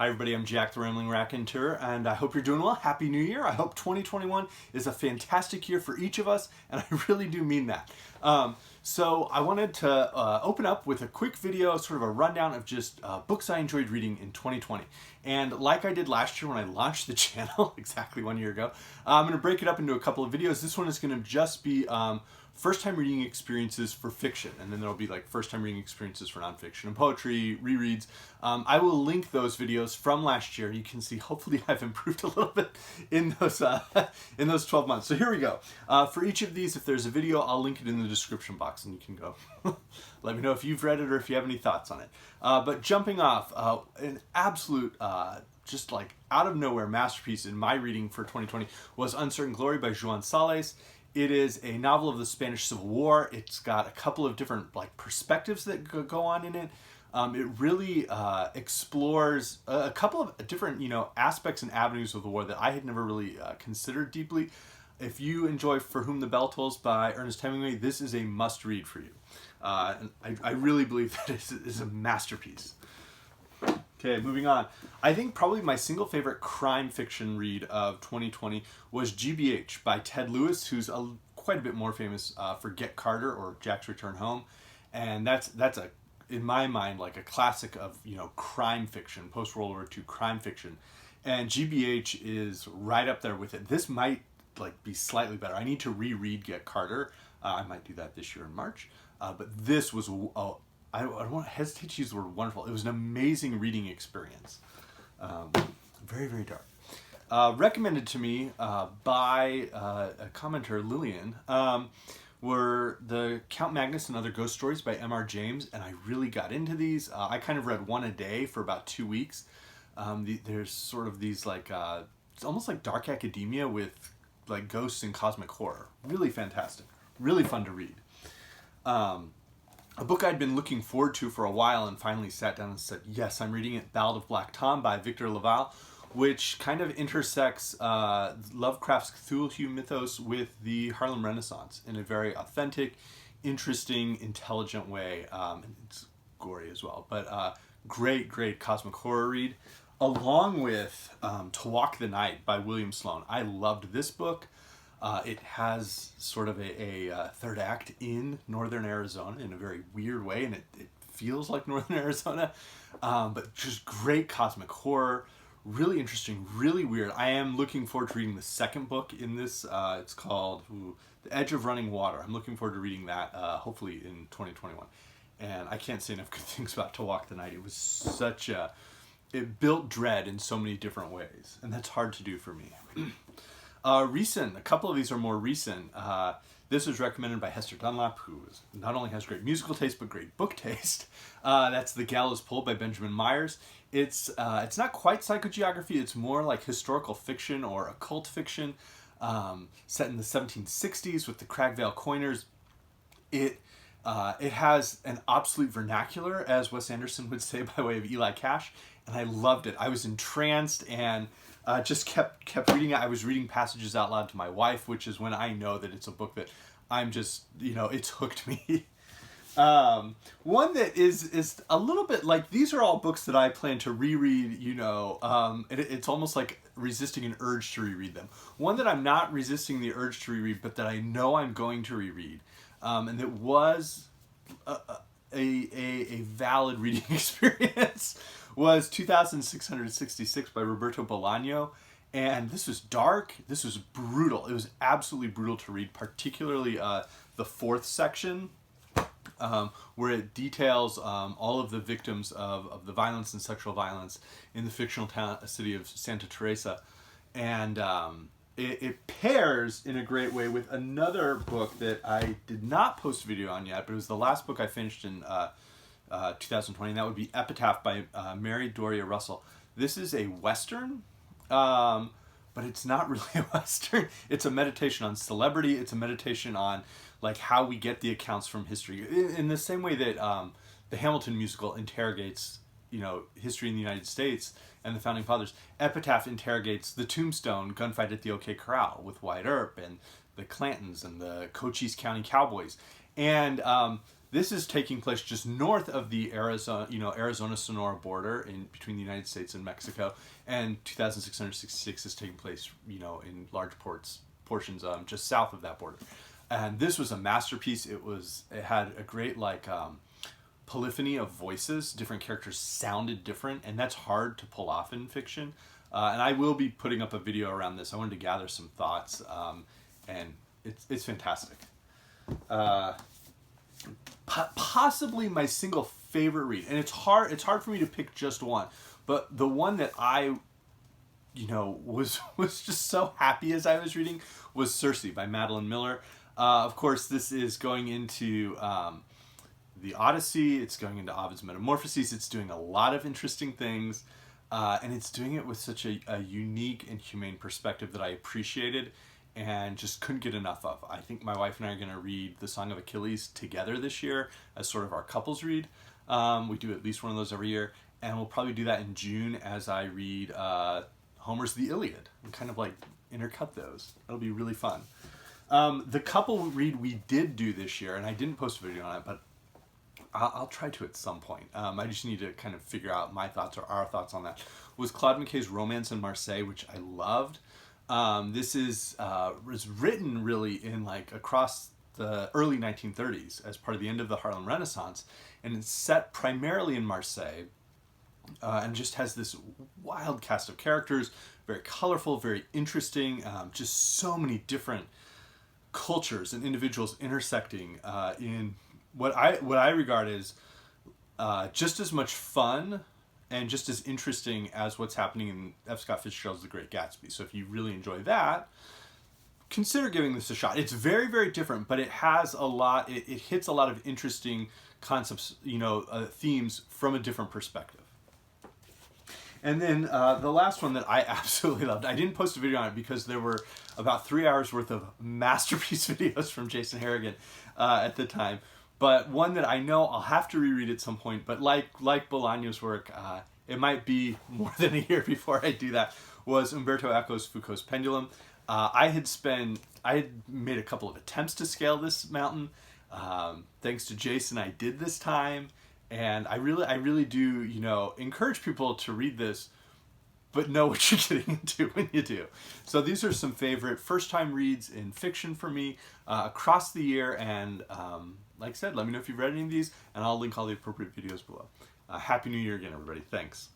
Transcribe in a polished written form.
Hi everybody, I'm Jack the Rambling Raconteur, and I hope you're doing well. Happy New Year. I hope 2021 is a fantastic year for each of us, and I really do mean that. So I wanted to open up with a quick video, sort of a rundown of just books I enjoyed reading in 2020. And like I did last year when I launched the channel, exactly 1 year ago, I'm going to break it up into a couple of videos. This one is going to just be first-time reading experiences for fiction, and then there'll be like first-time reading experiences for nonfiction and poetry, rereads. I will link those videos from last year. You can see hopefully I've improved a little bit in those 12 months. So here we go. For each of these, if there's a video, I'll link it in the description box, and you can go let me know if you've read it or if you have any thoughts on it. But jumping off, an absolute just like out of nowhere masterpiece in my reading for 2020 was Uncertain Glory by Joan Sales. It is a novel of the Spanish Civil War. It's got a couple of different perspectives that go on in it. It really explores a couple of different aspects and avenues of the war that I had never really considered deeply. If you enjoy For Whom the Bell Tolls by Ernest Hemingway, this is a must-read for you. And I really believe that it is a masterpiece. Okay, moving on. I think probably my single favorite crime fiction read of 2020 was GBH by Ted Lewis, who's quite a bit more famous for Get Carter or Jack's Return Home. And that's in my mind, like a classic of, crime fiction, post-World War II crime fiction. And GBH is right up there with it. This might be slightly better. I need to reread Get Carter. I might do that this year in March. But this was... I don't want to hesitate to use the word wonderful. It was an amazing reading experience. Very, very dark. Recommended to me by a commenter, Lillian, were the Count Magnus and Other Ghost Stories by M.R. James, and I really got into these. I kind of read one a day for about 2 weeks. There's sort of these it's almost like dark academia with ghosts and cosmic horror. Really fantastic. Really fun to read. A book I'd been looking forward to for a while and finally sat down and said, yes, I'm reading it, Ballad of Black Tom by Victor Laval, which kind of intersects Lovecraft's Cthulhu mythos with the Harlem Renaissance in a very authentic, interesting, intelligent way. It's gory as well, but great cosmic horror read. Along with To Walk the Night by William Sloane. I loved this book. It has sort of a third act in northern Arizona in a very weird way, and it feels like northern Arizona, but just great cosmic horror, really interesting, really weird. I am looking forward to reading the second book in this. It's called The Edge of Running Water. I'm looking forward to reading that, hopefully in 2021. And I can't say enough good things about To Walk the Night. It was it built dread in so many different ways, and that's hard to do for me. Recent, a couple of these are more recent. This was recommended by Hester Dunlap, who not only has great musical taste, but great book taste. That's The Gallows Pole by Benjamin Myers. It's not quite psychogeography, it's more like historical fiction or occult fiction, set in the 1760s with the Cragvale coiners. It has an obsolete vernacular, as Wes Anderson would say by way of Eli Cash, and I loved it. I was entranced and just kept reading it. I was reading passages out loud to my wife, which is when I know that it's a book that I'm just, it's hooked me. One that is a little bit these are all books that I plan to reread, it's almost like resisting an urge to reread them. One that I'm not resisting the urge to reread, but that I know I'm going to reread, and that was a valid reading experience, was 2666 by Roberto Bolaño. And this was dark, this was brutal. It was absolutely brutal to read, particularly the fourth section, where it details all of the victims of the violence and sexual violence in the fictional city of Santa Teresa. And it pairs in a great way with another book that I did not post a video on yet, but it was the last book I finished in 2020, and that would be Epitaph by Mary Doria Russell. This is a Western, but it's not really a Western. It's a meditation on celebrity. It's a meditation on how we get the accounts from history. In the same way that the Hamilton musical interrogates, history in the United States and the Founding Fathers, Epitaph interrogates the Tombstone gunfight at the OK Corral with Wyatt Earp and the Clantons and the Cochise County Cowboys. And This is taking place just north of the Arizona-Sonora border in between the United States and Mexico, and 2666 is taking place, in large portions just south of that border. And this was a masterpiece. It had a great polyphony of voices. Different characters sounded different, and that's hard to pull off in fiction. And I will be putting up a video around this. I wanted to gather some thoughts, and it's fantastic. Possibly my single favorite read, and it's hard for me to pick just one, but the one that I was just so happy as I was reading was Cersei by Madeline Miller. Of course, this is going into the Odyssey. It's going into Ovid's Metamorphoses. It's doing a lot of interesting things, and it's doing it with such a unique and humane perspective that I appreciated and just couldn't get enough of. I think my wife and I are going to read The Song of Achilles together this year as sort of our couples read. We do at least one of those every year, and we'll probably do that in June as I read Homer's The Iliad and kind of intercut those. That'll be really fun. The couple read we did do this year, and I didn't post a video on it, but I'll try to at some point. I just need to kind of figure out my thoughts or our thoughts on that. Was Claude McKay's Romance in Marseille, which I loved. This was written really in across the early 1930s as part of the end of the Harlem Renaissance, and it's set primarily in Marseille, and just has this wild cast of characters, very colorful, very interesting, just so many different cultures and individuals intersecting in what I regard as just as much fun and just as interesting as what's happening in F. Scott Fitzgerald's The Great Gatsby. So if you really enjoy that, consider giving this a shot. It's very, very different, but it has a lot, it hits a lot of interesting concepts, themes from a different perspective. And then the last one that I absolutely loved, I didn't post a video on it because there were about 3 hours worth of masterpiece videos from Jason Harrigan at the time. But one that I know I'll have to reread at some point, but like Bolaño's work, it might be more than a year before I do that, was Umberto Eco's Foucault's Pendulum. I had made a couple of attempts to scale this mountain. Thanks to Jason, I did this time. And I really do, encourage people to read this, but know what you're getting into when you do. So these are some favorite first-time reads in fiction for me across the year. And like I said, let me know if you've read any of these, and I'll link all the appropriate videos below. Happy New Year again, everybody. Thanks.